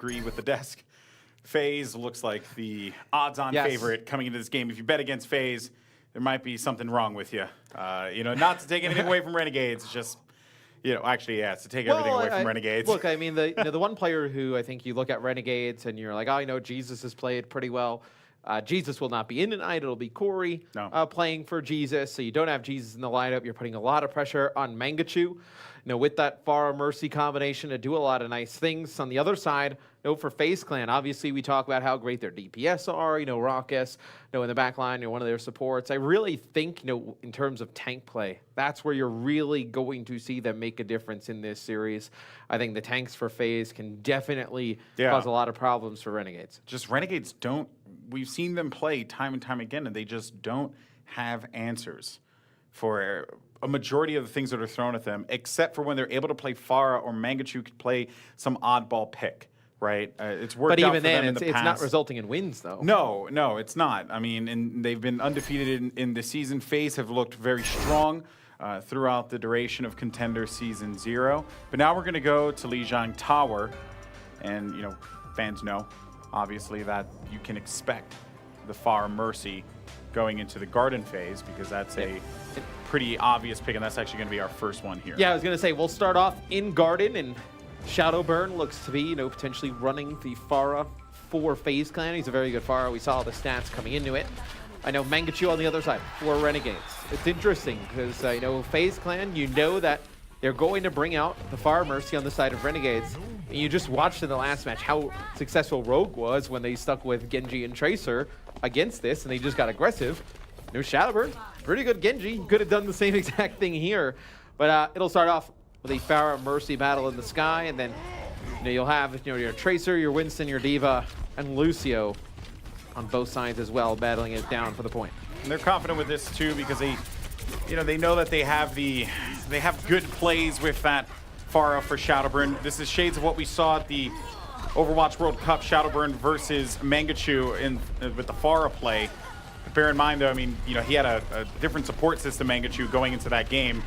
agree with the desk. FaZe looks like the odds-on favorite coming into this game. If you bet against FaZe, there might be something wrong with you. You know, not to take anything away from Renegades, it's just, you know, actually, yeah, it's to take everything away from Renegades. Look, I mean, the one player who I think you look at Renegades and you're like, oh, I know Jesus has played pretty well. Jesus will not be in tonight. It'll be Corey playing for Jesus. So you don't have Jesus in the lineup. You're putting a lot of pressure on Mangachu. You know, with that Pharah Mercy combination to do a lot of nice things. On the other side, you know, for FaZe Clan, obviously we talk about how great their DPS are. You know, Raucus, you know, in the back line, you know, one of their supports. I really think, you know, in terms of tank play, that's where you're really going to see them make a difference in this series. I think the tanks for FaZe can definitely cause a lot of problems for Renegades. Just Renegades don't, we've seen them play time and time again, and they just don't have answers for a majority of the things that are thrown at them, except for when they're able to play Pharah or Mangachu could play some oddball pick, right? It's worked out for them in the past. But even then, it's not resulting in wins, though. No, it's not. I mean, and they've been undefeated in the season. FaZe have looked very strong throughout the duration of Contender Season 0. But now we're going to go to Lijiang Tower, and, you know, fans know, obviously, that you can expect the Pharah Mercy going into the Garden phase, because that's a pretty obvious pick, and that's actually going to be our first one here. Yeah, I was going to say, we'll start off in Garden, and Shadowburn looks to be, you know, potentially running the Pharah for FaZe Clan. He's a very good Pharah. We saw the stats coming into it. I know Mangachu on the other side for Renegades. It's interesting because, you know, FaZe Clan, you know that they're going to bring out the Pharah Mercy on the side of Renegades. And you just watched in the last match how successful Rogue was when they stuck with Genji and Tracer against this, and they just got aggressive. No Shadowburn, pretty good Genji. Could have done the same exact thing here. But it'll start off with a Pharah Mercy battle in the sky, and then, you know, you'll have, you know, your Tracer, your Winston, your D.Va, and Lucio on both sides as well, battling it down for the point. And they're confident with this too, because they, you know, they know that they have good plays with that Pharah for Shadowburn. This is shades of what we saw at the Overwatch World Cup, Shadowburn versus Mangachu with the Pharah play. Bear in mind, though, I mean, you know, he had a different support system, Mangachu, going into that game.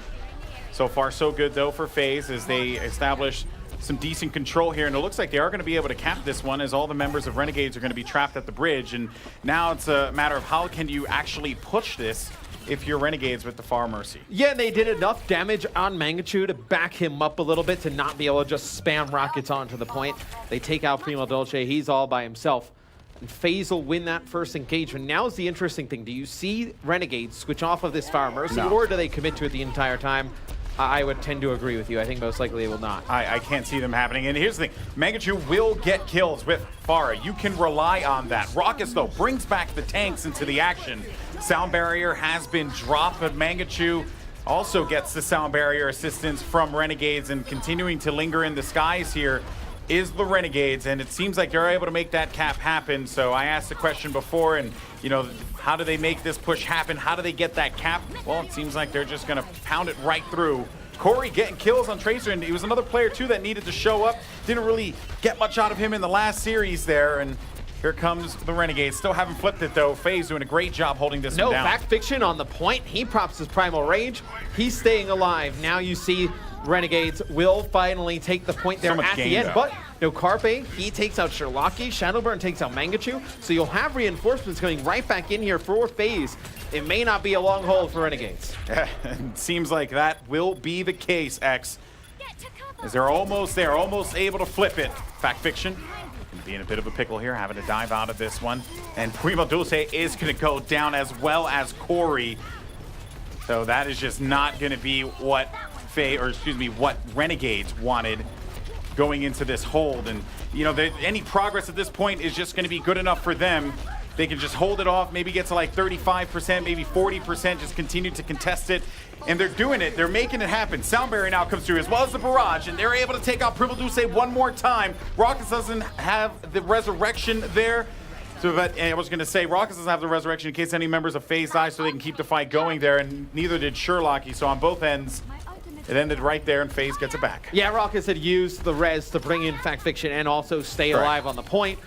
So far, so good, though, for FaZe as they establish some decent control here. And it looks like they are going to be able to cap this one, as all the members of Renegades are going to be trapped at the bridge. And now it's a matter of how can you actually push this if you're Renegades with the Pharah Mercy. Yeah, they did enough damage on Mangachu to back him up a little bit to not be able to just spam rockets onto the point. They take out Primo Dolce. He's all by himself. And FaZe will win that first engagement. Now's the interesting thing. Do you see Renegades switch off of this Pharah Mercy, or do they commit to it the entire time? I would tend to agree with you. I think most likely they will not. I can't see them happening. And here's the thing. Mangachu will get kills with Pharah. You can rely on that. Raucus, though, brings back the tanks into the action. Sound barrier has been dropped, but Mangachu also gets the sound barrier assistance from Renegades, and continuing to linger in the skies here is the Renegades, and it seems like they're able to make that cap happen. So I asked the question before, and, you know, how do they make this push happen? How do they get that cap? Well, it seems like they're just going to pound it right through. Corey getting kills on Tracer, and he was another player, too, that needed to show up. Didn't really get much out of him in the last series there, and here comes the Renegades. Still haven't flipped it, though. FaZe doing a great job holding this one down. No, Fact Fiction on the point. He props his Primal Rage. He's staying alive. Now you see Renegades will finally take the point there at the end. But no, Carpe, he takes out Sherlocky. Shadowburn takes out Mangachu. So you'll have reinforcements coming right back in here for FaZe. It may not be a long hold for Renegades. It seems like that will be the case, X. As they're almost there, almost able to flip it. Fact Fiction gonna be in a bit of a pickle here, having to dive out of this one. And Primo Dulce is gonna go down, as well as Corey. So that is just not gonna be what what Renegades wanted going into this hold. And, you know, any progress at this point is just going to be good enough for them. They can just hold it off, maybe get to like 35%, maybe 40%, just continue to contest it. And they're doing it. They're making it happen. Sound barrier now comes through, as well as the barrage, and they're able to take out Primo Dulce one more time. Raucus doesn't have the resurrection there. So, but I was going to say, Raucus doesn't have the resurrection in case any members of FaZe die, so they can keep the fight going there, and neither did Sherlocky. So on both ends, it ended right there, and FaZe gets it back. Yeah, Raucus had used the res to bring in Fact Fiction and also stay alive on the point.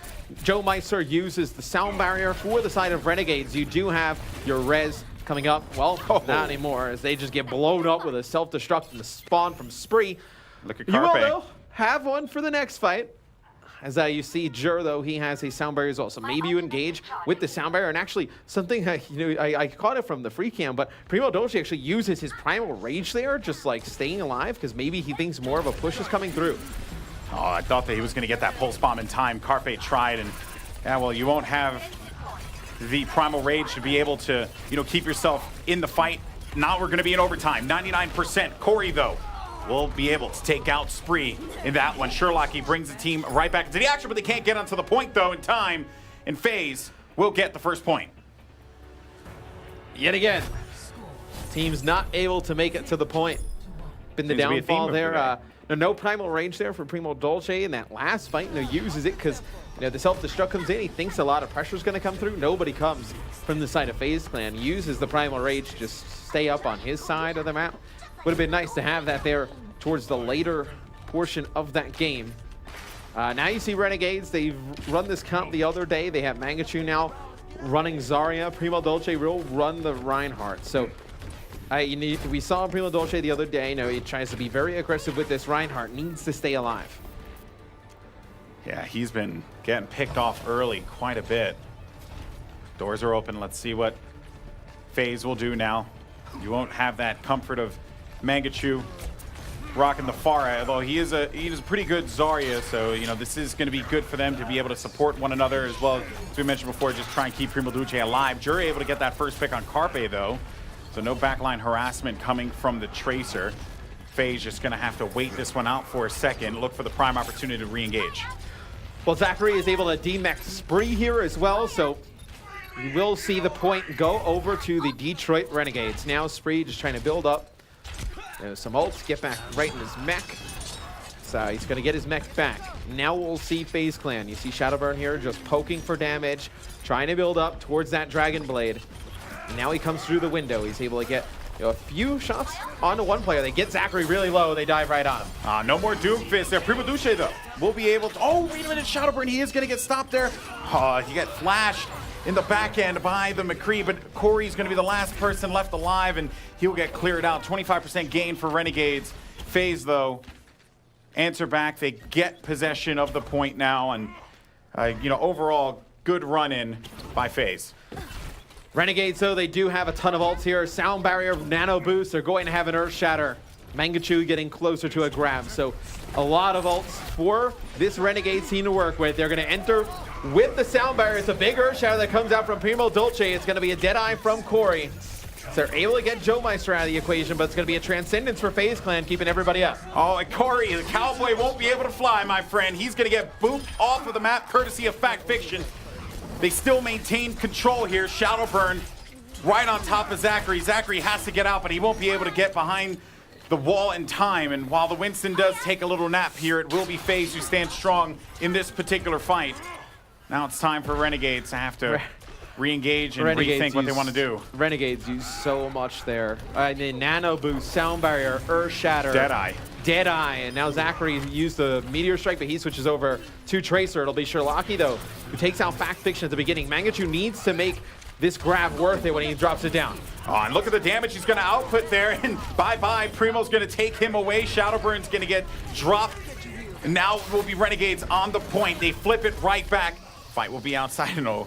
Joe Meister uses the sound barrier for the side of Renegades. You do have your res coming up. Well, not anymore, as they just get blown up with a self-destruct and the spawn from Spree. Look at You will, Carpe. though, have one for the next fight. As you see Jur, though, he has a sound barrier as well. So maybe you engage with the sound barrier. And actually, something, I caught it from the free cam, but Primo Dolce actually uses his primal rage there, just like staying alive, because maybe he thinks more of a push is coming through. Oh, I thought that he was going to get that pulse bomb in time. Carpe tried, and yeah, well, you won't have the primal rage to be able to, keep yourself in the fight. Now we're going to be in overtime. 99%. Corey, though, will be able to take out Spree in that one. Sherlock, he brings the team right back into the action, but they can't get onto the point, though, in time. And FaZe will get the first point. Yet again, team's not able to make it to the point. Been the downfall there. No primal range there for Primo Dolce in that last fight. Uses it because the self-destruct comes in. He thinks a lot of pressure is going to come through. Nobody comes from the side of FaZe Clan. Uses the primal rage to just stay up on his side of the map. Would have been nice to have that there towards the later portion of that game. Now you see Renegades. They've run this comp the other day. They have Mangachu now running Zarya. Primo Dolce will run the Reinhardt. So we saw Primo Dolce the other day. He tries to be very aggressive with this Reinhardt. Needs to stay alive. Yeah, he's been getting picked off early quite a bit. Doors are open. Let's see what FaZe will do now. You won't have that comfort of Mangachu rocking the Pharah, although he is a pretty good Zarya, so this is going to be good for them to be able to support one another as well. As we mentioned before, just try and keep Primo Dolce alive. Jury able to get that first pick on Carpe, though, so no backline harassment coming from the Tracer. FaZe just going to have to wait this one out for a second, look for the prime opportunity to re-engage. Well, Zachary is able to demech Spree here as well, so you will see the point go over to the Detroit Renegades. Now Spree just trying to build up. Some ults, get back right in his mech. So he's going to get his mech back. Now we'll see FaZe Clan. You see Shadowburn here just poking for damage, trying to build up towards that Dragon Blade. And now he comes through the window. He's able to get a few shots onto one player. They get Zachary really low. They dive right on him. No more Doomfist there. Primo Dolce, though, will be able to... Oh, wait a minute. Shadowburn, he is going to get stopped there. He got flashed in the back end by the McCree, but Corey's going to be the last person left alive, and he'll get cleared out. 25% gain for Renegades. FaZe, though, answer back. They get possession of the point now, and, overall, good run-in by FaZe. Renegades, though, they do have a ton of ults here. Sound barrier, nano boost. They're going to have an Earth Shatter. Mangachu getting closer to a grab. So a lot of ults for this Renegades team to work with. They're going to enter with the sound barrier. It's a big Earth Shatter that comes out from Primo Dolce. It's going to be a Deadeye from Corey. So they're able to get Joe Meister out of the equation, but it's going to be a Transcendence for FaZe Clan, keeping everybody up. Oh, and Corey, the cowboy won't be able to fly, my friend. He's going to get booped off of the map, courtesy of Fact Fiction. They still maintain control here. Shadowburn right on top of Zachary. Zachary has to get out, but he won't be able to get behind the wall in time. And while the Winston does take a little nap here, it will be FaZe who stands strong in this particular fight. Now it's time for Renegades to have to re-engage and rethink what they want to do. Renegades use so much there. The Nano Boost, Sound Barrier, Earth Shatter. Deadeye. And now Zachary used the Meteor Strike, but he switches over to Tracer. It'll be Sherlocky, though, who takes out Fact Fiction at the beginning. Mangachu needs to make this grab worth it when he drops it down. Oh, and look at the damage he's going to output there. And bye-bye, Primo's going to take him away. Shadowburn's going to get dropped. And now will be Renegades on the point. They flip it right back. Fight will be outside, and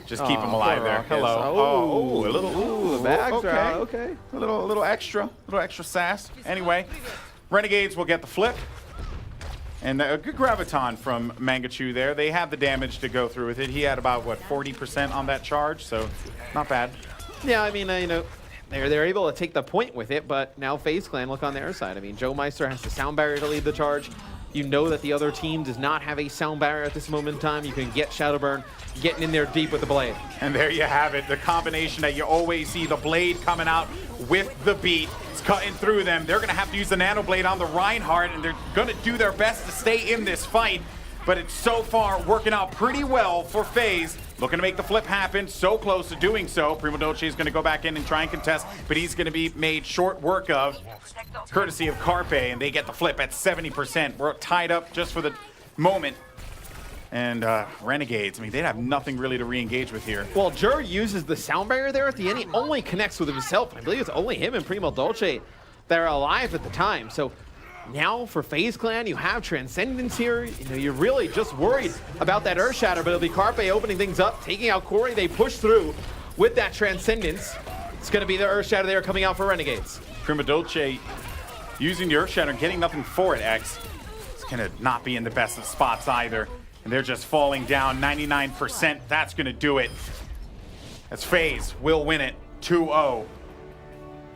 just keep him alive there. Hello. A little backside. Okay. A little extra sass. Anyway, Renegades will get the flip. And a good graviton from Mangachu there. They have the damage to go through with it. He had about, 40% on that charge, so not bad. Yeah, I mean, they're able to take the point with it, but now FaZe Clan look on their side. I mean, Joe Meister has the sound barrier to lead the charge. You know that the other team does not have a sound barrier at this moment in time. You can get Shadowburn getting in there deep with the blade. And there you have it, the combination that you always see, the blade coming out with the beat. It's cutting through them. They're going to have to use the nano blade on the Reinhardt, and they're going to do their best to stay in this fight. But it's so far working out pretty well for FaZe. Looking to make the flip happen, so close to doing so. Primo Dolce is going to go back in and try and contest, but he's going to be made short work of, courtesy of Carpe, and they get the flip at 70%. We're tied up just for the moment. And Renegades, I mean, they'd have nothing really to re-engage with here. Well, Jur uses the sound barrier there at the end. He only connects with himself. I believe it's only him and Primo Dolce that are alive at the time. So Now for FaZe Clan, you have Transcendence here. You know, you're really just worried about that Earth Shatter, but it'll be Carpe opening things up, taking out Corey. They push through with that Transcendence. It's going to be the Earth Shatter there coming out for Renegades. Prima Dolce using the Earth Shatter and getting nothing for it, X. It's going to not be in the best of spots either. And they're just falling down 99%. That's going to do it. As FaZe will win it 2-0.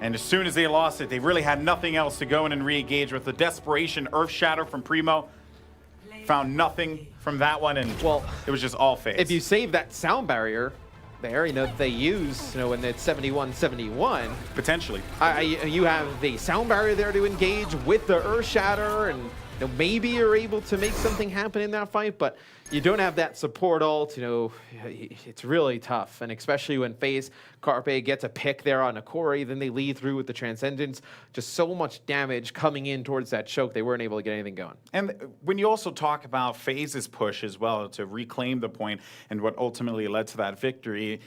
And as soon as they lost it, they really had nothing else to go in and re-engage with. The desperation Earth Shatter from Primo. Found nothing from that one, and well, it was just all FaZe. If you save that sound barrier there, you know, they use, you know, when it's 71-71. Potentially. You have the sound barrier there to engage with the Earth Shatter, and you know, maybe you're able to make something happen in that fight, but you don't have that support ult. You know, it's really tough, and especially when FaZe Carpe gets a pick there on a Corey, then they lead through with the Transcendence. Just so much damage coming in towards that choke, they weren't able to get anything going. And when you also talk about FaZe's push as well to reclaim the point and what ultimately led to that victory,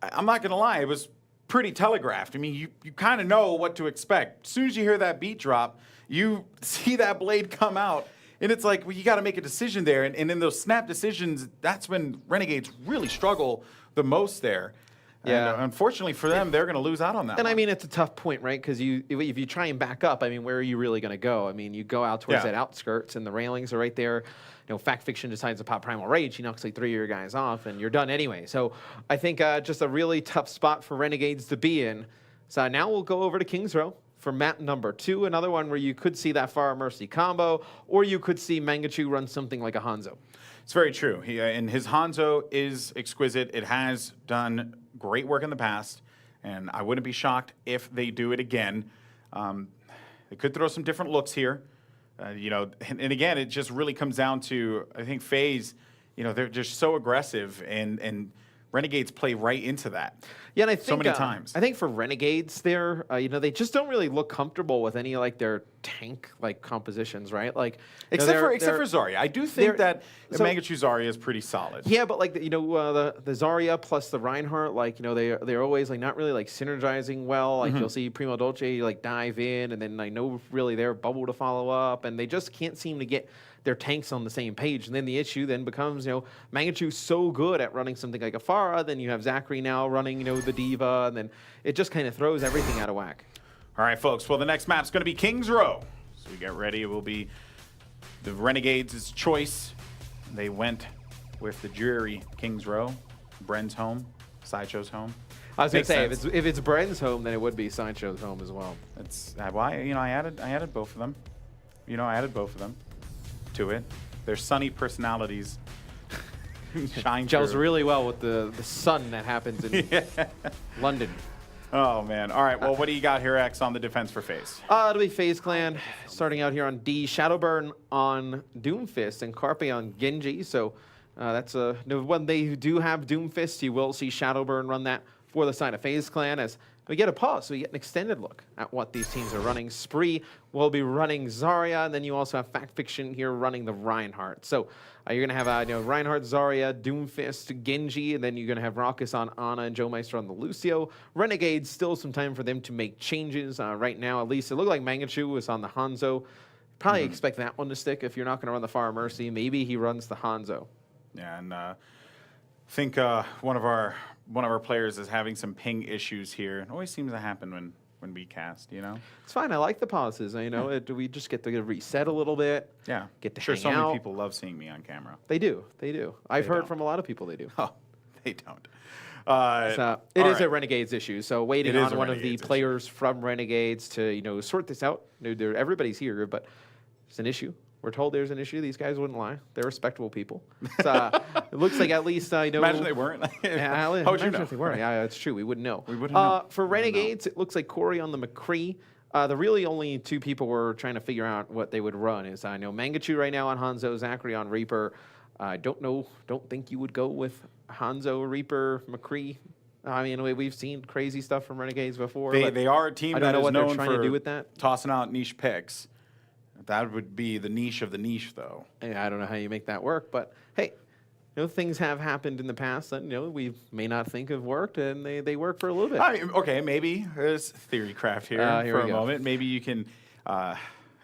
I'm not going to lie, it was pretty telegraphed. I mean, you kind of know what to expect. As soon as you hear that beat drop, you see that blade come out, and it's like, well, you got to make a decision there. And in those snap decisions, that's when Renegades really struggle the most there. Yeah. And unfortunately for them, they're going to lose out on that And one. I mean, it's a tough point, right? Because if you try and back up, I mean, where are you really going to go? I mean, you go out towards that outskirts, and the railings are right there. You know, Fact Fiction decides to pop Primal Rage. He knocks like 3 of your guys off, and you're done anyway. So I think just a really tough spot for Renegades to be in. So now we'll go over to Kings Row for map number 2, another one where you could see that Pharah Mercy combo, or you could see Mangachu run something like a Hanzo. It's very true. And his Hanzo is exquisite. It has done great work in the past, and I wouldn't be shocked if they do it again. They could throw some different looks here. You know, and again, it just really comes down to, I think FaZe, you know, they're just so aggressive, and Renegades play right into that. Yeah, and I think so many times. I think for Renegades, there, you know, they just don't really look comfortable with any like their tank like compositions, right? Like except for Zarya, I do think that Mangachu Zarya is pretty solid. Yeah, but like you know, the Zarya plus the Reinhardt, like you know, they're always like not really like synergizing well. Like you'll see Primo Dolce like dive in, and then I know really their bubble to follow up, and they just can't seem to get their tanks on the same page. And then the issue then becomes, you know, Mangachu's so good at running something like a Pharah, then you have Zachary now running, you know, the Diva, and then it just kind of throws everything out of whack. All right, folks. Well, the next map's going to be Kings Row. So we get ready. It will be the Renegades' choice. They went with the dreary Kings Row. Bren's home, Sideshow's home. I was going to say, if it's Bren's home, then it would be Sideshow's home as well. That's why, you know, I added both of them. You know, I added both of them to it. Their sunny personalities shine Gels through. really well with the sun that happens in London. Oh, man. All right, well, what do you got here, X, on the defense for FaZe? It'll be FaZe Clan starting out here on D. Shadowburn on Doomfist and Carpe on Genji. So that's when they do have Doomfist, you will see Shadowburn run that for the side of FaZe Clan as we get a pause, so we get an extended look at what these teams are running. Spree will be running Zarya, and then you also have Fact Fiction here running the Reinhardt. So you're going to have you know, Reinhardt, Zarya, Doomfist, Genji, and then you're going to have Raucus on Ana and Joe Meister on the Lucio. Renegades, still some time for them to make changes. Right now, at least, it looked like Mangachu is on the Hanzo. Probably expect that one to stick if you're not going to run the Pharah Mercy. Maybe he runs the Hanzo. Yeah, and I think one of our players is having some ping issues here. It always seems to happen when we cast, you know? It's fine. I like the pauses. You know, we just get to reset a little bit. Yeah. Get to sure, hang so out. many people love seeing me on camera. They do. They do. I've heard from a lot of people they do. Oh, they don't. It is a Renegades issue. So waiting on one of the players from Renegades to, you know, sort this out. Everybody's here, but it's an issue. We're told there's an issue. These guys wouldn't lie. They're respectable people. It looks like at least I know. Imagine they weren't. How would you know? If they weren't. Yeah, it's true. We wouldn't know. We wouldn't know. For Renegades, it looks like Corey on the McCree. The really only two people we're trying to figure out what they would run is I know Mangachu right now on Hanzo, Zachary on Reaper. I don't think you would go with Hanzo, Reaper, McCree. I mean, we've seen crazy stuff from Renegades before. They are a team that is known for trying to do with that. Tossing out niche picks. That would be the niche of the niche, though. I don't know how you make that work, but hey, you know, things have happened in the past that, you know, we may not think have worked, and they work for a little bit. Okay, maybe there's theory craft here for a moment. Maybe you can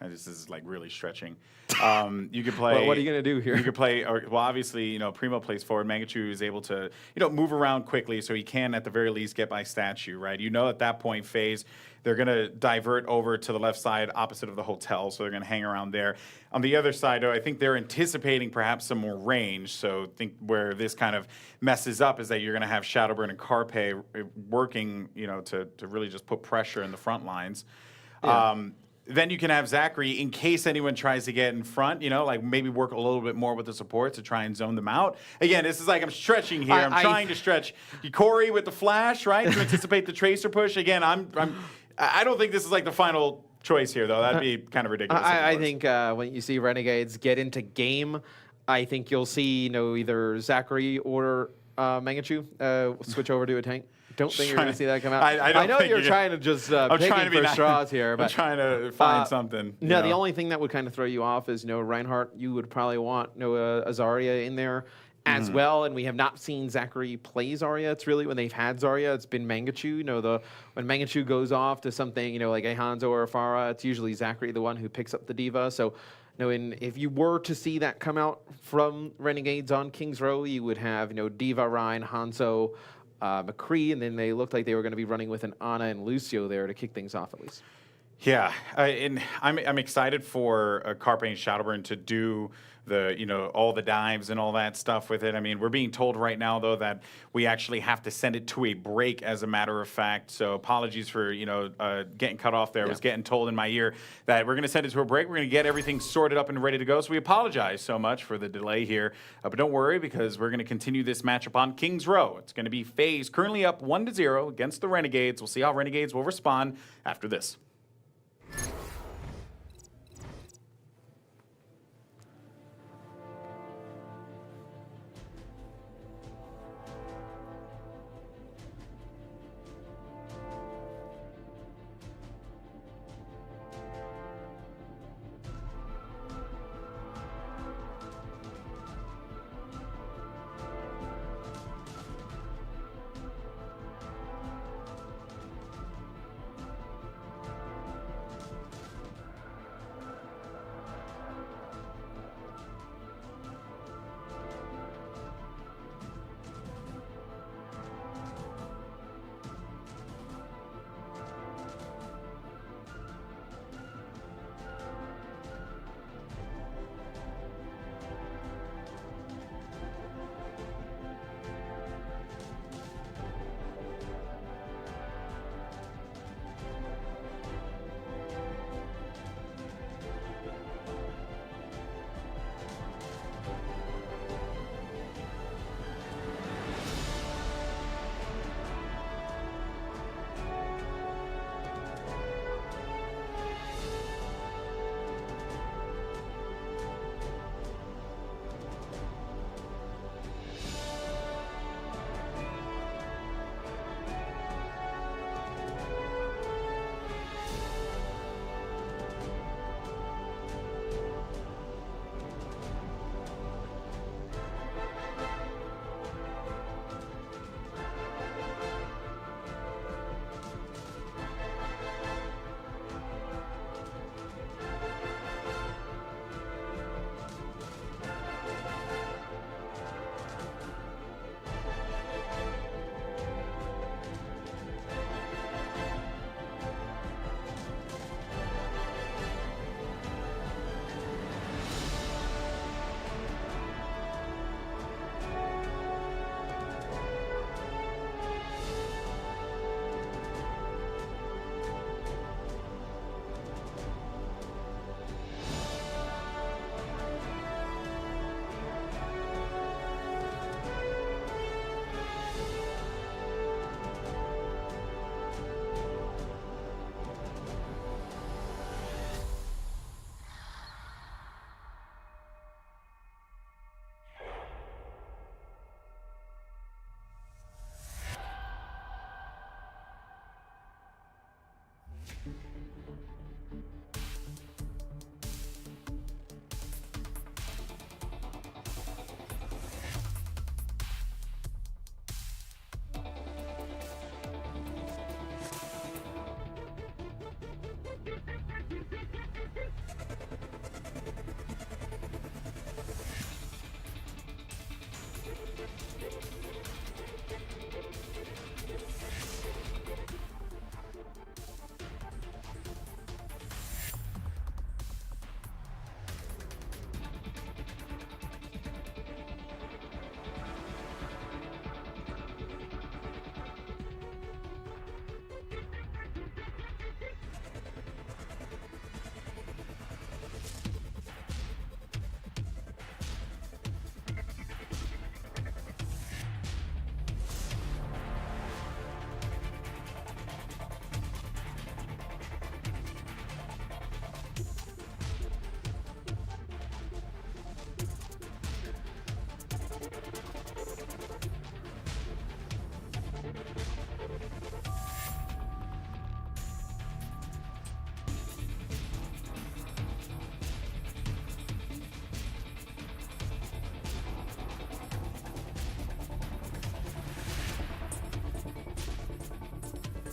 this is like really stretching. You could play. Well, what are you gonna do here? You could play. Well, obviously, Primo plays forward. Mangachu is able to, move around quickly, so he can at the very least get by statue, right? At that point, FaZe, they're gonna divert over to the left side, opposite of the hotel, so they're gonna hang around there. On the other side, though, I think they're anticipating perhaps some more range. So I think where this kind of messes up is that you're gonna have Shadowburn and Carpe working, to really just put pressure in the front lines. Yeah. Then you can have Zachary, in case anyone tries to get in front, like maybe work a little bit more with the support to try and zone them out. Again, this is like I'm stretching here. I'm trying to stretch. Corey with the flash, right, to anticipate the tracer push. Again, I don't think this is like the final choice here, though. That'd be kind of ridiculous. I think when you see Renegades get into game, I think you'll see either Zachary or Mangachu switch over to a tank. Don't think you're going to see that come out. I know you're trying to just picking for straws here. But, I'm trying to find something. No, the only thing that would kind of throw you off is Reinhardt. You would probably want Azaria in there as well. And we have not seen Zachary play Zarya. It's really when they've had Zarya, it's been Mangachu. When Mangachu goes off to something like a Hanzo or a Pharah, it's usually Zachary the one who picks up the diva. So if you were to see that come out from Renegades on King's Row, you would have Diva, Ryan, Hanzo, McCree, and then they looked like they were going to be running with an Ana and Lucio there to kick things off at least. Yeah, and I'm excited for Carpe and Shadowburn to do the all the dives and all that stuff with it. I mean, we're being told right now though that we actually have to send it to a break, as a matter of fact. So apologies for getting cut off there. I was getting told in my ear that we're going to send it to a break. We're going to get everything sorted up and ready to go. So we apologize so much for the delay here, but don't worry, because we're going to continue this matchup on King's Row. It's going to be FaZe currently up 1-0 against the Renegades. We'll see how Renegades will respond after this.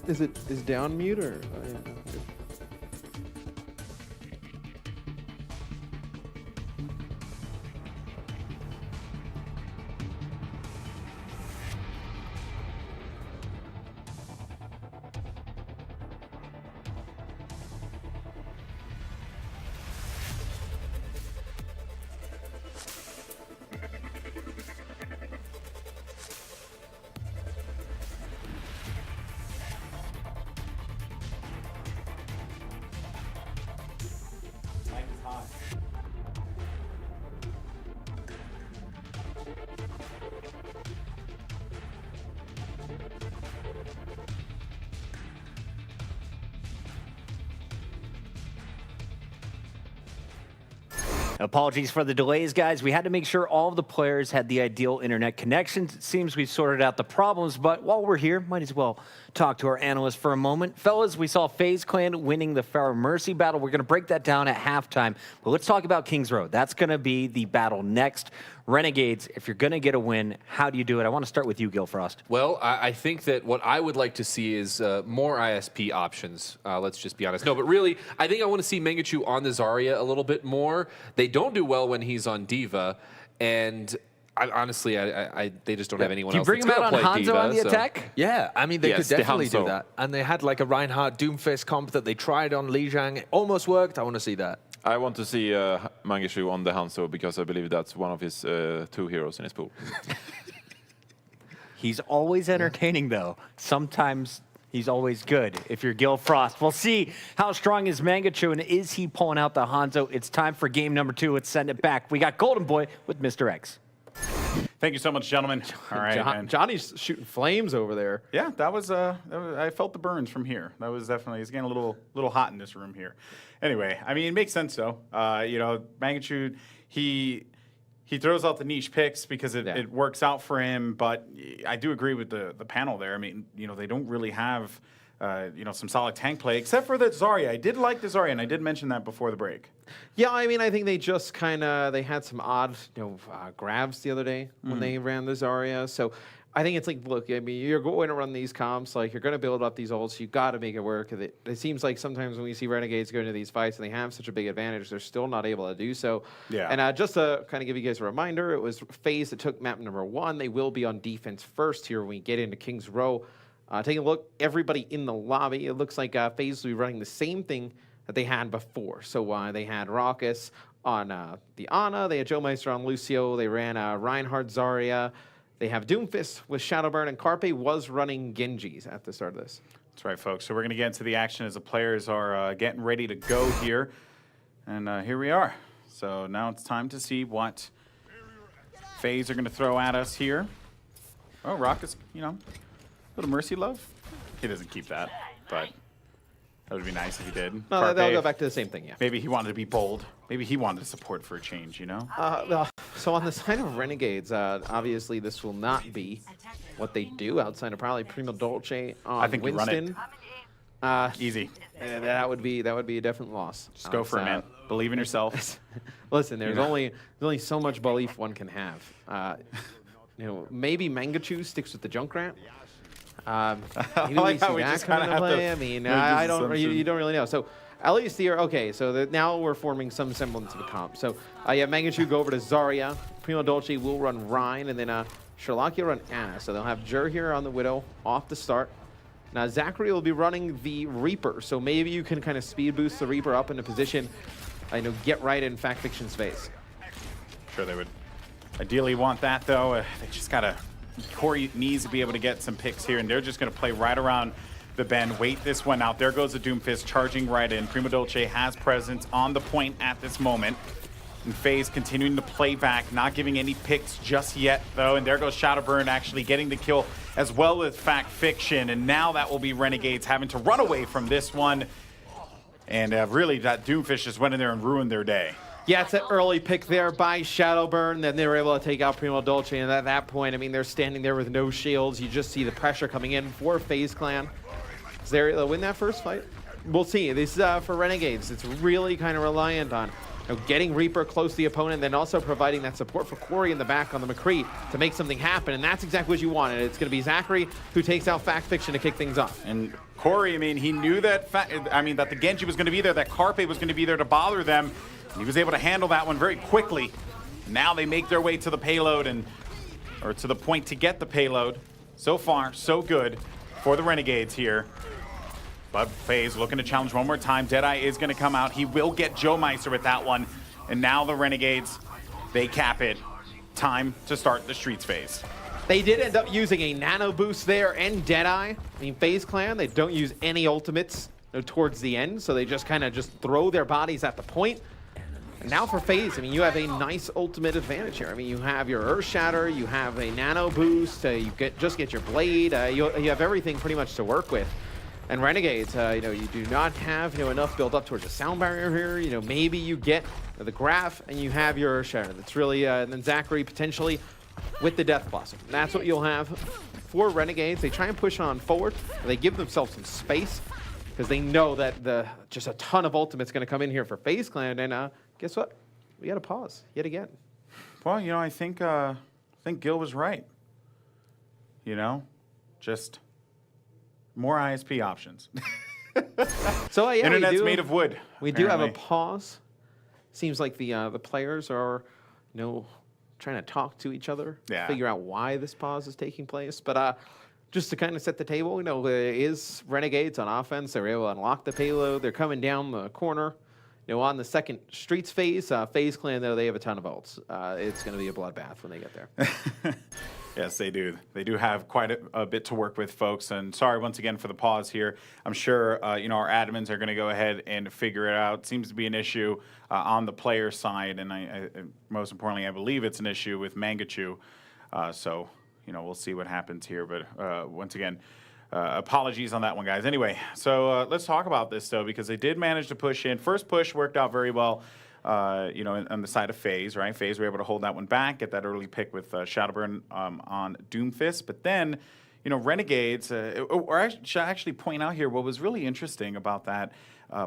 is down mute or? Oh, yeah. Apologies for the delays, guys. We had to make sure all of the players had the ideal internet connections. It seems we sorted out the problems, but while we're here, might as well talk to our analysts for a moment. Fellas, we saw FaZe Clan winning the Pharaoh Mercy battle. We're going to break that down at halftime, but let's talk about Kings Row. That's going to be the battle next. Renegades, if you're going to get a win, how do you do it? I want to start with you, Gillfrost. Well, I think that what I would like to see is more ISP options. Let's just be honest. No, but really, I think I want to see Mangachu on the Zarya a little bit more. They don't do well when he's on Diva, and honestly, they just don't have anyone else. Do you bring him out on Hanzo Diva, on the attack? Yeah, I mean, they Yes, could definitely Hanzo. do that. And they had like a Reinhardt Doomfist comp that they tried on Lijiang. It almost worked. I want to see that. I want to see Mangachu on the Hanzo because I believe that's one of his 2 heroes in his pool. He's always entertaining, though. Sometimes he's always good. If you're Gillfrost, we'll see how strong is Mangachu, and is he pulling out the Hanzo? It's time for game number 2. Let's send it back. We got Goldenboy with Mr. X. Thank you so much, gentlemen. All right, man. Johnny's shooting flames over there. Yeah, that was I felt the burns from here. That was definitely, it's getting a little hot in this room here. Anyway, I mean, it makes sense though. You know, Mangachu, he throws out the niche picks because it works out for him. But I do agree with the panel there. I mean, you know, they don't really have you know, some solid tank play except for the Zarya. I did like the Zarya, and I did mention that before the break. Yeah, I mean, I think they just they had some odd, grabs the other day when they ran the Zarya. So I think it's like, look, I mean, you're going to run these comps, like you're going to build up these ults, you got to make it work. It seems like sometimes when we see Renegades go into these fights and they have such a big advantage, they're still not able to do so. Yeah. And just to kind of give you guys a reminder, it was FaZe that took map number 1. They will be on defense first here when we get into Kings Row. Taking a look, everybody in the lobby, it looks like FaZe will be running the same thing that they had before. So they had Raucus on the Ana, they had Joe Meister on Lucio, they ran Reinhardt Zarya. They have Doomfist with Shadowburn, and Carpe was running Genjis at the start of this. That's right, folks. So we're going to get into the action as the players are getting ready to go here. And here we are. So now it's time to see what FaZe are going to throw at us here. Oh, Raucus, you know, a little mercy love. He doesn't keep that, but that would be nice if he did. No, Carpe, they'll go back to the same thing, yeah. Maybe he wanted to be bold. Maybe he wanted to support for a change, you know? So on the side of Renegades, obviously this will not be what they do outside of probably Primo Dolce on I think Winston. you run it. Easy. That would be a definite loss. Just go for it, man. Believe in yourself. Listen, there's only so much belief one can have. Maybe Mangachu sticks with the Junkrat. I like how we just kind of have play. to. I mean, I don't. You don't really know. So at least here, okay. So now we're forming some semblance of a comp. So yeah, Mangachu go over to Zarya. Primo Dolce will run Rhine, and then Sherlock will run Ana. So they'll have Jur here on the Widow off the start. Now Zachary will be running the Reaper. So maybe you can kind of speed boost the Reaper up into position. Get right in Fact Fiction space. Sure, they would ideally want that though. They just gotta. Corey needs to be able to get some picks here, and they're just going to play right around the bend, wait this one out. There goes the Doomfist charging right in. Primo Dolce has presence on the point at this moment. And FaZe continuing to play back, not giving any picks just yet, though. And there goes Shadowburn actually getting the kill as well as Fact Fiction. And now that will be Renegades having to run away from this one. And really, that Doomfist just went in there and ruined their day. Yeah, it's an early pick there by Shadowburn. Then they were able to take out Primo Dolce. And at that point, I mean, they're standing there with no shields. You just see the pressure coming in for FaZe Clan. They'll win that first fight. We'll see. This is for Renegades. It's really kind of reliant on getting Reaper close to the opponent, then also providing that support for Corey in the back on the McCree to make something happen, and that's exactly what you wanted. It's going to be Zachary who takes out Fact Fiction to kick things off. And Corey, I mean, he knew that that the Genji was going to be there, that Carpe was going to be there to bother them. He was able to handle that one very quickly. Now they make their way to the payload or to the point to get the payload. So far, so good for the Renegades here. But FaZe looking to challenge one more time. Deadeye is going to come out. He will get Joe Meister with that one. And now the Renegades, they cap it. Time to start the Streets phase. They did end up using a nano boost there and Deadeye. I mean, FaZe Clan, they don't use any ultimates towards the end, so they just kind of throw their bodies at the point. And now for FaZe, I mean, you have a nice ultimate advantage here. I mean, you have your Earth Shatter, you have a nano boost, you just get your blade, you have everything pretty much to work with. And Renegades, you do not have enough build up towards a sound barrier here. Maybe you get the graph and you have your Earth Shatter. That's really, and then Zachary potentially with the Death Blossom. That's what you'll have for Renegades. They try and push on forward. They give themselves some space because they know that just a ton of ultimate's going to come in here for FaZe Clan. And guess what? We got to pause yet again. Well, I think Gill was right. Just more ISP options. So yeah, Internet's made of wood. We do have a pause. Seems like the players are, trying to talk to each other, figure out why this pause is taking place. But just to kind of set the table, is Renegades on offense. They're able to unlock the payload. They're coming down the corner. On the second Streets phase, FaZe Clan, though, they have a ton of ults. It's going to be a bloodbath when they get there. Yes, they do. They do have quite a bit to work with, folks. And sorry once again for the pause here. I'm sure our admins are going to go ahead and figure it out. Seems to be an issue on the player side, and I most importantly, I believe it's an issue with Mangachu. So we'll see what happens here. But once again, apologies on that one, guys. Anyway, so let's talk about this though, because they did manage to push in. First push worked out very well. On the side of FaZe, right? FaZe were able to hold that one back, get that early pick with Shadowburn on Doomfist. But then, Renegades, or I should actually point out here, what was really interesting about that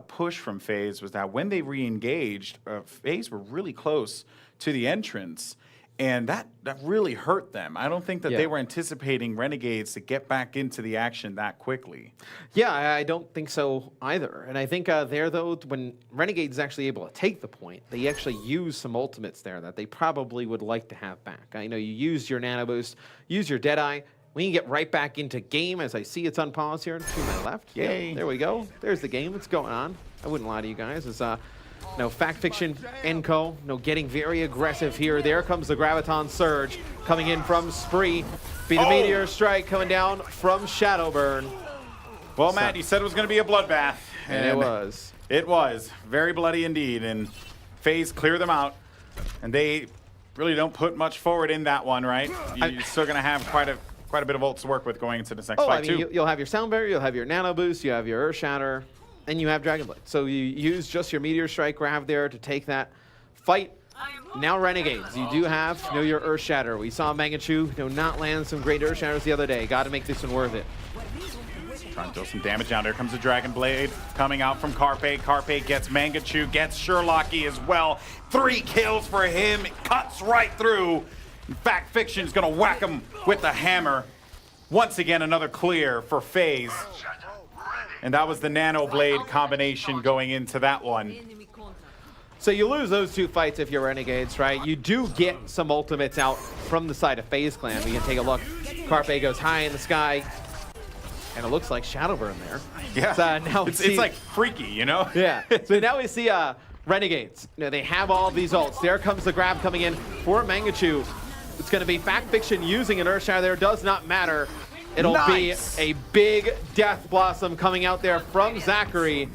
push from FaZe was that when they re-engaged, FaZe were really close to the entrance. And that really hurt them. I don't think that they were anticipating Renegades to get back into the action that quickly. Yeah, I don't think so either. And I think there, though, when Renegades is actually able to take the point, they actually use some ultimates there that they probably would like to have back. I know you used your Nano Boost, use your Deadeye. We can get right back into game, as I see it's on pause here to my left. Yay. Yeah, there we go. There's the game. What's going on? I wouldn't lie to you guys. It's Fact Fiction and Co. Getting very aggressive here. There comes the Graviton Surge coming in from Spree. Be the Meteor Strike coming down from Shadowburn. Well, Matt, you said it was going to be a bloodbath. And it was. It was. Very bloody indeed. And FaZe clear them out. And they really don't put much forward in that one, right? You're still going to have quite a bit of ults to work with going into this next fight, too. You'll have your Sound Barrier, you'll have your Nano Boost, you have your Earth Shatter, and you have Dragon Blade. So you use just your Meteor Strike grab there to take that fight. Now Renegades, you do have your Earth Shatter. We saw Mangachu not land some great Earth Shatters the other day. Got to make this one worth it. Trying to deal some damage down. There comes the Dragon Blade coming out from Carpe. Carpe gets Mangachu, gets Sherlocky as well. 3 kills for him. It cuts right through. In fact, Fiction's going to whack him with the hammer. Once again, another clear for FaZe. And that was the Nano Blade combination going into that one. So you lose those 2 fights if you're Renegades, right? You do get some ultimates out from the side of FaZe Clan. We can take a look. Carpe goes high in the sky. And it looks like Shadowburn there. Yeah, so now it's like freaky, Yeah, so now we see Renegades. They have all of these ults. There comes the grab coming in for Mangachu. It's going to be Fact Fiction using an Earth Shatter there. Does not matter. It'll be a big Death Blossom coming out there from Zachary,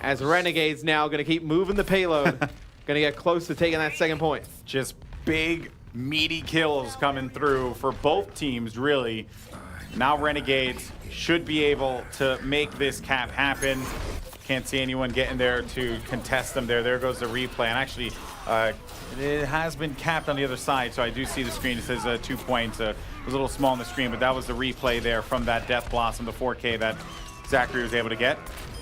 as Renegades now going to keep moving the payload. Going to get close to taking that second point. Just big, meaty kills coming through for both teams, really. Now Renegades should be able to make this cap happen. Can't see anyone getting there to contest them there. There goes the replay. And actually, it has been capped on the other side, so I do see the screen. It says 2 points. It was a little small on the screen, but that was the replay there from that Death Blossom, the 4K that Zachary was able to get.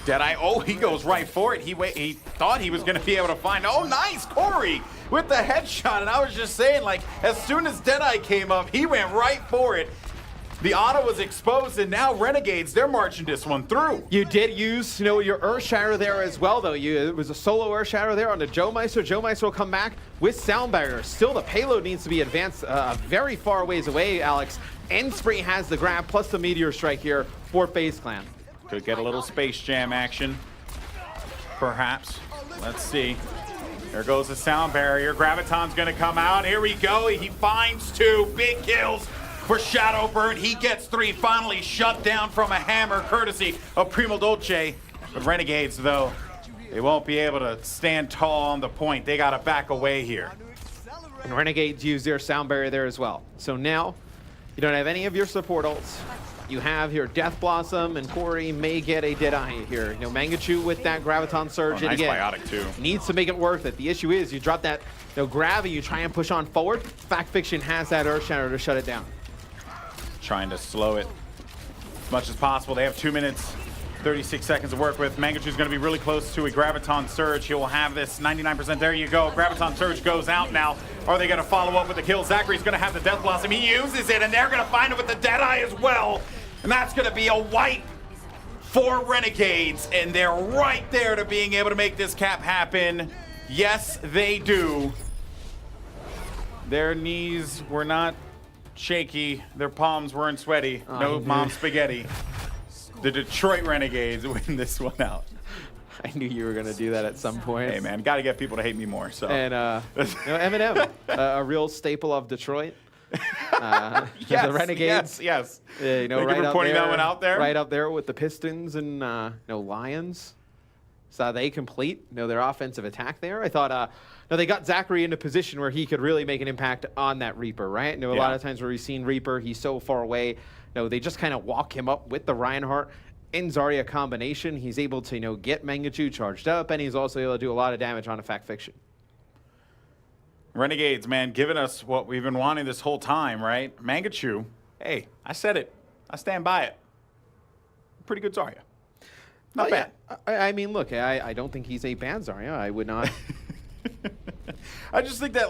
Deadeye, oh, he goes right for it. He thought he was going to be able to find. Oh, nice, Corey with the headshot. And I was just saying, like, as soon as Deadeye came up, he went right for it. The auto was exposed, and now Renegades, they're marching this one through. You did use, your Earth Shatter there as well, though. It was a solo Earth Shatter there on the Joe Meister. Joe Meister will come back with Sound Barrier. Still, the payload needs to be advanced very far ways away, Alex. N-Spree has the grab, plus the Meteor Strike here for FaZe Clan. Could get a little Space Jam action, perhaps. Let's see. There goes the Sound Barrier. Graviton's gonna come out. Here we go. He finds 2 big kills for Shadowburn. He gets 3, finally shut down from a hammer, courtesy of Primo Dolce. But Renegades, though, they won't be able to stand tall on the point. They gotta back away here. And Renegades use their Sound Barrier there as well. So now, you don't have any of your support ults. You have here Death Blossom, and Corey may get a Deadeye here. Mangachu with that Graviton Surge. Oh, nice again, biotic too. Needs to make it worth it. The issue is you drop that grab and you try and push on forward. Fact Fiction has that Earth Shatter to shut it down. Trying to slow it as much as possible. They have 2 minutes, 36 seconds to work with. Mangachu's going to be really close to a Graviton Surge. He will have this 99%. There you go. Graviton Surge goes out now. Are they going to follow up with the kill? Zachary's going to have the Death Blossom. He uses it, and they're going to find it with the Deadeye as well. And that's going to be a wipe for Renegades. And they're right there to being able to make this cap happen. Yes, they do. Their knees were not shaky. Their palms weren't sweaty. No mom spaghetti. The Detroit Renegades win this one out. I knew you were going to do that at some point. Hey, man, got to get people to hate me more. So. And Eminem, a real staple of Detroit. Yes, the Renegades. Yes. Thank you for pointing that one out there. Right up there with the Pistons and Lions. So they complete their offensive attack there. I thought they got Zachary into a position where he could really make an impact on that Reaper, right? A lot of times where we've seen Reaper, he's so far away. They just kind of walk him up with the Reinhardt and Zarya combination. He's able to get Mangachu charged up, and he's also able to do a lot of damage on a Fact Fiction. Renegades, man, giving us what we've been wanting this whole time, right? Mangachu, hey, I said it. I stand by it. Pretty good Zarya. Not bad. Yeah. I mean, look, I don't think he's a bad Zarya. I would not. I just think that,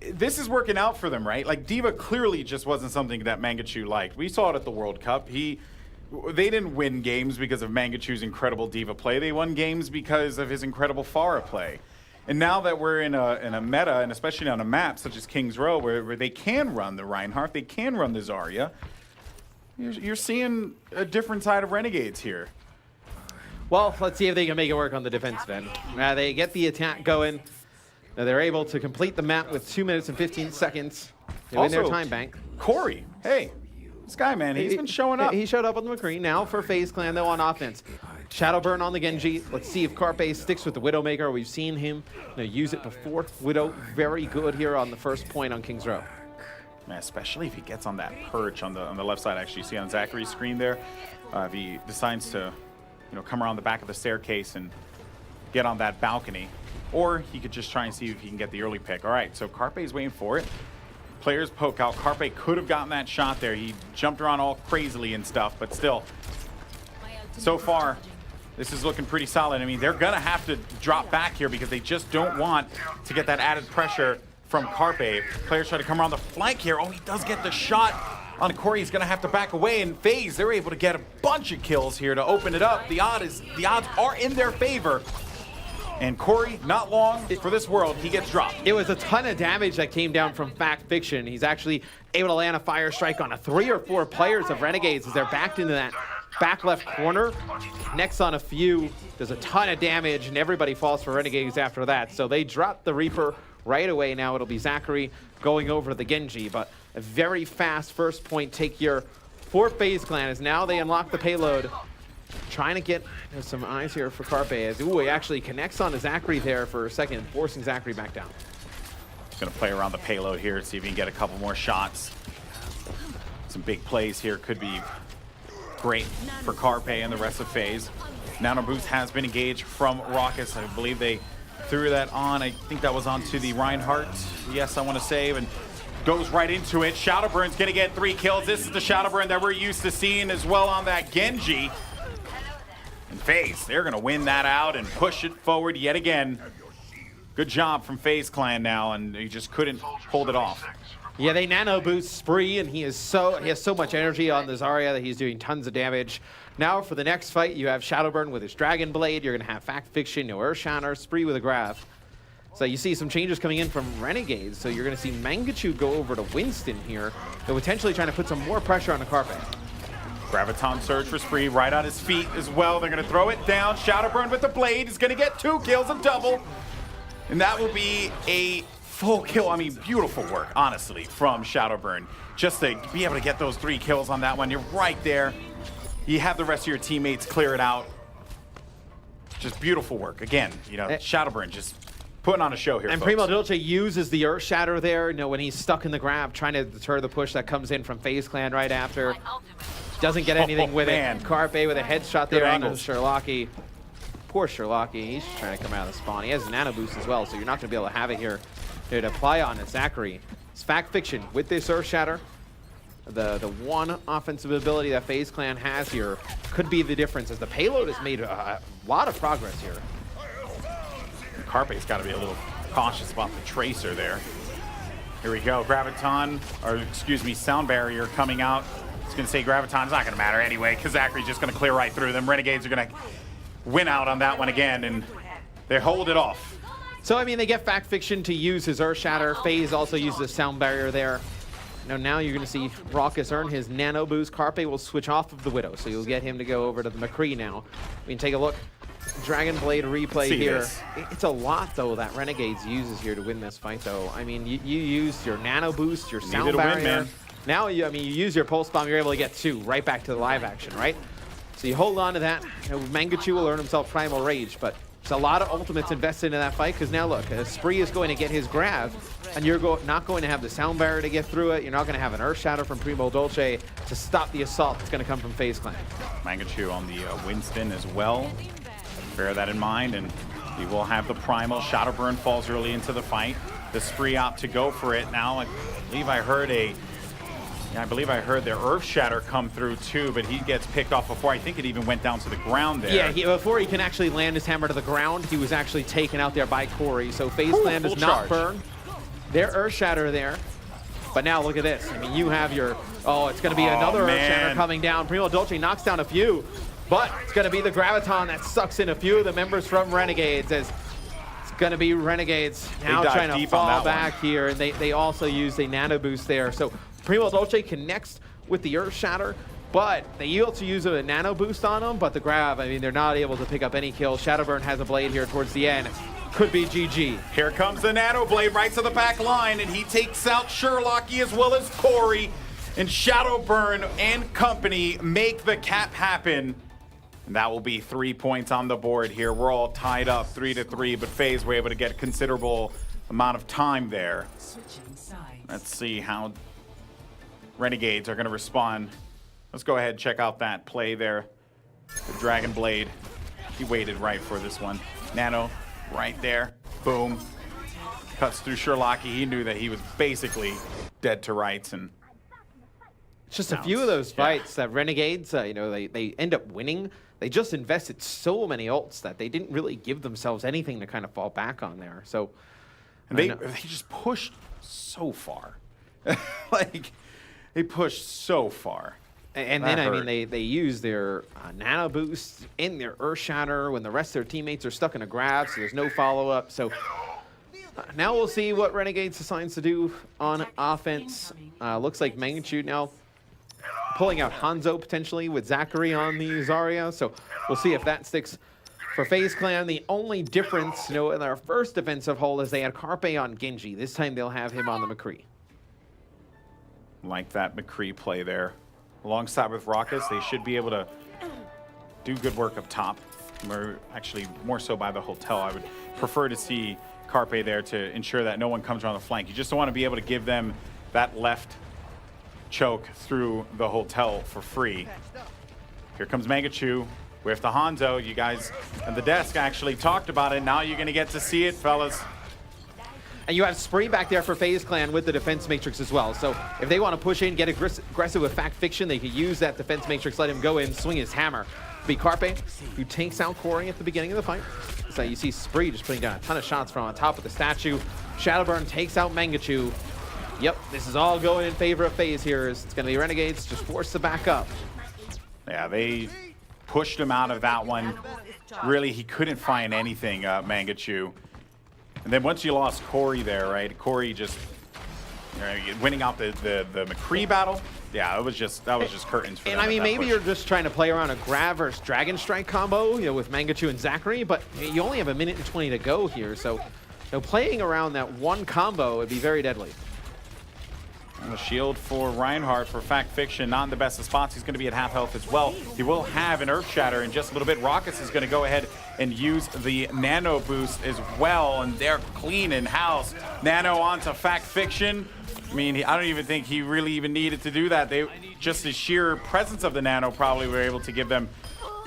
this is working out for them, right? Like, D.Va clearly just wasn't something that Mangachu liked. We saw it at the World Cup. They didn't win games because of Mangachu's incredible D.Va play. They won games because of his incredible Pharah play. And now that we're in a meta, and especially on a map such as King's Row, where they can run the Reinhardt, they can run the Zarya, you're seeing a different side of Renegades here. Well, let's see if they can make it work on the defensive end. They get the attack going. They're able to complete the map with 2 minutes and 15 seconds. In their time bank. Corey, hey, this guy, man, he's been showing up. He showed up on the McCree. Now for FaZe Clan, though, on offense. Shadowburn on the Genji. Let's see if Carpe sticks with the Widowmaker. We've seen him use it before. Widow, very good here on the first point on King's Row. Man, especially if he gets on that perch on the left side. Actually, you see on Zachary's screen there, if he decides to, come around the back of the staircase and get on that balcony, or he could just try and see if he can get the early pick. All right, so Carpe's waiting for it. Players poke out. Carpe could have gotten that shot there. He jumped around all crazily and stuff, but still, so far, this is looking pretty solid. I mean, they're gonna have to drop back here because they just don't want to get that added pressure from Carpe. Players try to come around the flank here. Oh, he does get the shot on Corey. He's gonna have to back away, and FaZe, they're able to get a bunch of kills here to open it up. The odds are in their favor. And Corey, not long for this world, he gets dropped. It was a ton of damage that came down from Fact Fiction. He's actually able to land a fire strike on 3 or 4 players of Renegades as they're backed into that back left corner. Next on a few, there's a ton of damage, and everybody falls for Renegades after that. So they drop the Reaper right away. Now it'll be Zachary going over the Genji, but a very fast first point take here for FaZe Clan as now they unlock the payload. Trying to get some eyes here for Carpe as he actually connects on to Zachary there for a second, forcing Zachary back down. He's gonna play around the payload here, see if he can get a couple more shots. Some big plays here could be great for Carpe and the rest of FaZe. Nano Boost has been engaged from Raucus. I believe they threw that on. I think that was onto the Reinhardt. Yes, I want to save, and goes right into it. Shadowburn's gonna get 3 kills. This is the Shadowburn that we're used to seeing as well on that Genji. FaZe, they're going to win that out and push it forward yet again. Good job from FaZe Clan now, and he just couldn't hold it off. Yeah, they nano boost Spree, and he has so much energy on the Zarya that he's doing tons of damage. Now for the next fight, you have Shadowburn with his Dragon Blade. You're going to have Fact Fiction, no Earthshatter, Spree with a Graph. So you see some changes coming in from Renegades. So you're going to see Mangachu go over to Winston here. They're potentially trying to put some more pressure on the carpet. Graviton surge for Spree right on his feet as well. They're going to throw it down. Shadowburn with the blade is going to get 2 kills, a double. And that will be a full kill. I mean, beautiful work, honestly, from Shadowburn. Just to be able to get those 3 kills on that one. You're right there. You have the rest of your teammates clear it out. Just beautiful work. Again, you know, Shadowburn just putting on a show here, and folks. Primo Dolce uses the Earthshatter there, you know, when he's stuck in the grab, trying to deter the push that comes in from FaZe Clan right after. Doesn't get anything with it. Carpe with a headshot there on Sherlocky. Poor Sherlocky, he's just trying to come out of the spawn. He has a nano boost as well, so you're not going to be able to have it here to apply on it. Zachary. It's Fact Fiction with this Earthshatter. The one offensive ability that FaZe Clan has here could be the difference, as the payload has made a lot of progress here. Carpe's got to be a little cautious about the Tracer there. Here we go, Graviton, or excuse me, Sound Barrier coming out. It's going to say Graviton's not going to matter anyway, because Zachary's just going to clear right through them. Renegades are going to win out on that one again, and they hold it off. So, I mean, they get Fact Fiction to use his Earthshatter. FaZe also uses the Sound Barrier there. Now you're going to see Raucus earn his nano boost. Carpe will switch off of the Widow, so you'll get him to go over to the McCree now. We can take a look. Dragon Blade replay here. This. It's a lot, though, that Renegades uses here to win this fight, though. I mean, you used your nano boost, your Sound Barrier. Win, man. Now, you use your Pulse Bomb, you're able to get 2 right back to the live action, right? So you hold on to that. You know, Mangachu will earn himself Primal Rage, but there's a lot of ultimates invested in that fight, because now look, Spree is going to get his grab, and you're not going to have the Sound Barrier to get through it. You're not going to have an Earthshatter from Primo Dolce to stop the assault that's going to come from FaZe Clan. Mangachu on the Winston as well. Bear that in mind, and he will have the Primal. Shadowburn falls early into the fight. The Spree opt to go for it. Now, I believe I heard their Earthshatter come through too, but he gets picked off before. I think it even went down to the ground there. Yeah, before he can actually land his hammer to the ground, he was actually taken out there by Corey. So FaZe Clan does not burn their Earthshatter there. But now look at this. I mean, you have your, it's going to be another Earthshatter coming down. Primo Dolce knocks down a few, but it's going to be the Graviton that sucks in a few of the members from Renegades, as it's going to be Renegades now trying to fall back here. And they also use a nano boost there. So Primo Dolce connects with the Earthshatter, but they also use a nano boost on him, but the grab, I mean, they're not able to pick up any kills. Shadowburn has a blade here towards the end. Could be GG. Here comes the nano blade right to the back line, and he takes out Sherlocky as well as Corey. And Shadowburn and company make the cap happen. And that will be 3 points on the board here. We're all tied up 3-3, but FaZe were able to get a considerable amount of time there. Let's see how Renegades are going to respond. Let's go ahead and check out that play there. The Dragon Blade. He waited right for this one. Nano right there. Boom. Cuts through Sherlocky. He knew that he was basically dead to rights. And just a few of those fights that Renegades, they end up winning. They just invested so many ults that they didn't really give themselves anything to kind of fall back on there. So, and they just pushed so far. Like, they pushed so far. And then, I mean, they use their nano boost in their Earthshatter when the rest of their teammates are stuck in a grab, so there's no follow-up. So now we'll see what Renegades decides to do on offense. Looks like Mangachu now pulling out Hanzo potentially with Zachary on the Zarya. So we'll see if that sticks for FaZe Clan. The only difference, in their first defensive hold is they had Carpe on Genji. This time they'll have him on the McCree. Like that McCree play there. Alongside with Raucus, they should be able to do good work up top. Actually, more so by the hotel. I would prefer to see Carpe there to ensure that no one comes around the flank. You just don't want to be able to give them that left choke through the hotel for free. Here comes Mangachu with the Hanzo. You guys at the desk actually talked about it. Now you're going to get to see it, fellas. And you have Spree back there for FaZe Clan with the defense matrix as well. So if they want to push in, get aggressive with Fact Fiction, they could use that defense matrix, let him go in, swing his hammer. be Carpe, who takes out Corey at the beginning of the fight. So you see Spree just putting down a ton of shots from on top of the statue. Shadowburn takes out Mangachu. Yep, this is all going in favor of FaZe here. It's going to be Renegades just forced to back up. Yeah, they pushed him out of that one. Really, he couldn't find anything, Mangachu. And then once you lost Corey there, right? Corey just winning out the McCree battle. Yeah, that was just curtains for them. And I mean, maybe you're just trying to play around a Grav versus Dragon Strike combo, with Mangachu and Zachary, but you only have 1:20 to go here, so playing around that one combo would be very deadly. And a shield for Reinhardt for Fact Fiction, not in the best of spots. He's going to be at half health as well. He will have an Earth Shatter in just a little bit. Rockets is going to go ahead and use the Nano boost as well, and they're clean in house. Nano onto Fact Fiction. I mean, I don't even think he really even needed to do that. Just the sheer presence of the Nano probably were able to give them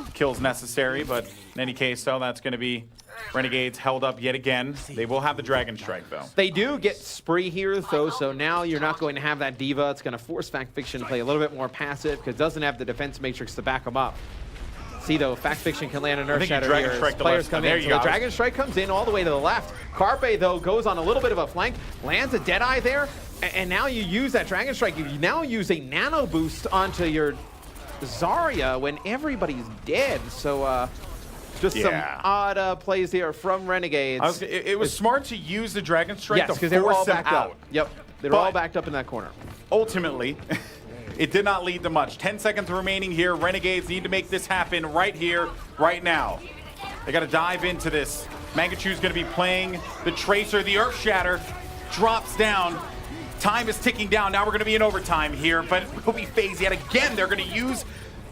the kills necessary, but in any case, though, that's going to be Renegades held up yet again. They will have the Dragon Strike, though. They do get Spree here, though, so now you're not going to have that Diva. It's going to force Fact Fiction to play a little bit more passive because it doesn't have the defense matrix to back him up. See, though, Fact Fiction can land an Earth Shatter here as players come in. So the Dragon Strike comes in all the way to the left. Carpe, though, goes on a little bit of a flank, lands a Deadeye there, and now you use that Dragon Strike. You now use a Nano boost onto your Zarya when everybody's dead. So, just some odd plays here from Renegades. It was smart to use the Dragon Strike to because they were all force them backed out. up. Yep, they were all backed up in that corner. Ultimately, it did not lead to much. 10 seconds remaining here. Renegades need to make this happen right here, right now. They got to dive into this. Mangachu's going to be playing the Tracer. The Earth Shatter drops down. Time is ticking down. Now we're going to be in overtime here, but it will be FaZe yet again. They're going to use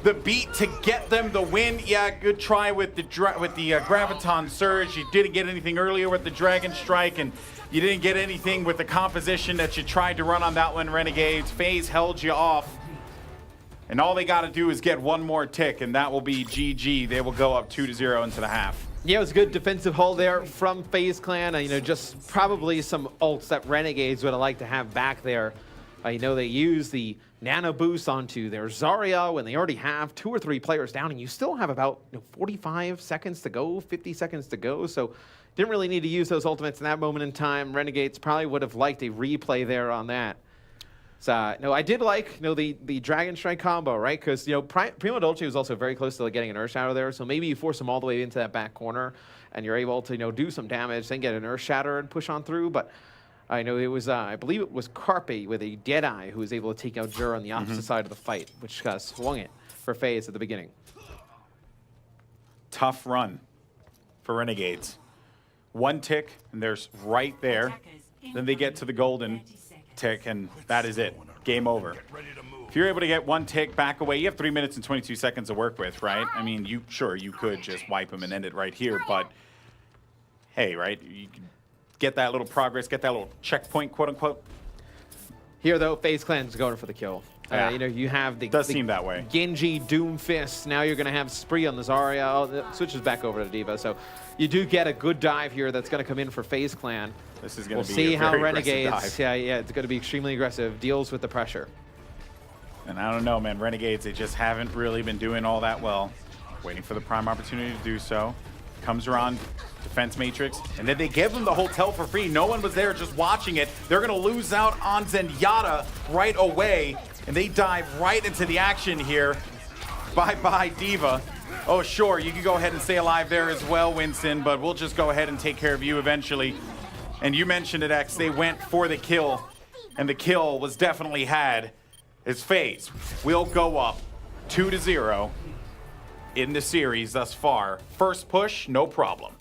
the beat to get them the win. Yeah, good try with the Graviton Surge. You didn't get anything earlier with the Dragon Strike, and you didn't get anything with the composition that you tried to run on that one, Renegades. FaZe held you off. And all they got to do is get one more tick, and that will be GG. They will go up 2-0 into the half. Yeah, it was a good defensive hold there from FaZe Clan. Just probably some ults that Renegades would have liked to have back there. They use the Nano boost onto their Zarya when they already have 2 or 3 players down, and you still have about 45 seconds to go, 50 seconds to go. So didn't really need to use those ultimates in that moment in time. Renegades probably would have liked a replay there on that. So, no, I did like, the Dragon Strike combo, right? Because, Primo Dolce was also very close to getting an Earth Shatter there. So maybe you force him all the way into that back corner and you're able to, do some damage, then get an Earth Shatter and push on through. But I know it was, I believe it was Carpe with a Deadeye who was able to take out Jura on the opposite side of the fight, which swung it for FaZe at the beginning. Tough run for Renegades. One tick, and there's right there. Then they get to the golden tick, and that is it. Game over. If you're able to get one tick back away, you have 3 minutes and 22 seconds to work with, right? I mean, you could just wipe them and end it right here, but hey, right? You can get that little progress, get that little checkpoint, quote unquote. Here, though, FaZe Clan's going for the kill. Yeah. You have the Does seem that way. Genji Doomfist. Now you're going to have Spree on the Zarya. Oh, it switches back over to Diva. So you do get a good dive here that's going to come in for FaZe Clan. This is going to be see a how very Renegades. aggressive dive. Yeah, it's going to be extremely aggressive. Deals with the pressure. And I don't know, man. Renegades, they just haven't really been doing all that well. Waiting for the prime opportunity to do so. Comes around defense matrix, and then they give them the hotel for free. No one was there just watching it. They're going to lose out on Zenyatta right away, and they dive right into the action here. Bye-bye, Diva. Oh, sure, you can go ahead and stay alive there as well, Winston, but we'll just go ahead and take care of you eventually. And you mentioned it, X. They went for the kill, and the kill was definitely had. As FaZe will go up 2-0 in the series thus far. First push, no problem.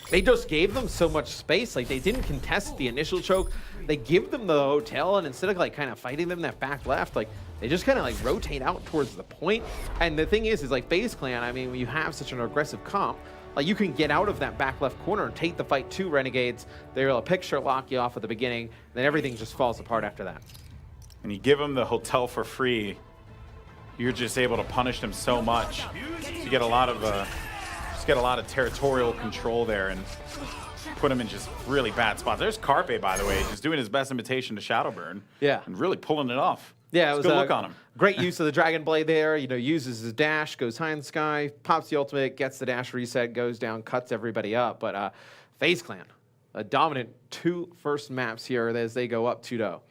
They just gave them so much space. They didn't contest the initial choke. They give them the hotel, and instead of kind of fighting them that back left, they just kind of rotate out towards the point. And the thing is FaZe Clan, I mean, when you have such an aggressive comp, you can get out of that back left corner and take the fight to Renegades. They're able to picture lock you off at the beginning, then everything just falls apart after that. When you give them the hotel for free, you're just able to punish them so much. So you get a lot of territorial control there and put them in just really bad spots. There's Carpe, by the way, just doing his best imitation to Shadowburn. Yeah. And really pulling it off. Yeah, it was good a look on him. great use of the Dragon Blade there. You know, uses his dash, goes high in the sky, pops the ultimate, gets the dash reset, goes down, cuts everybody up. But FaZe Clan, a dominant 2 first maps here as they go up 2-0.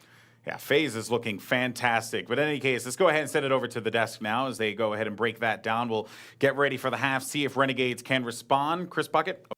Yeah, FaZe is looking fantastic. But in any case, let's go ahead and send it over to the desk now as they go ahead and break that down. We'll get ready for the half, see if Renegades can respond. Chris Puckett.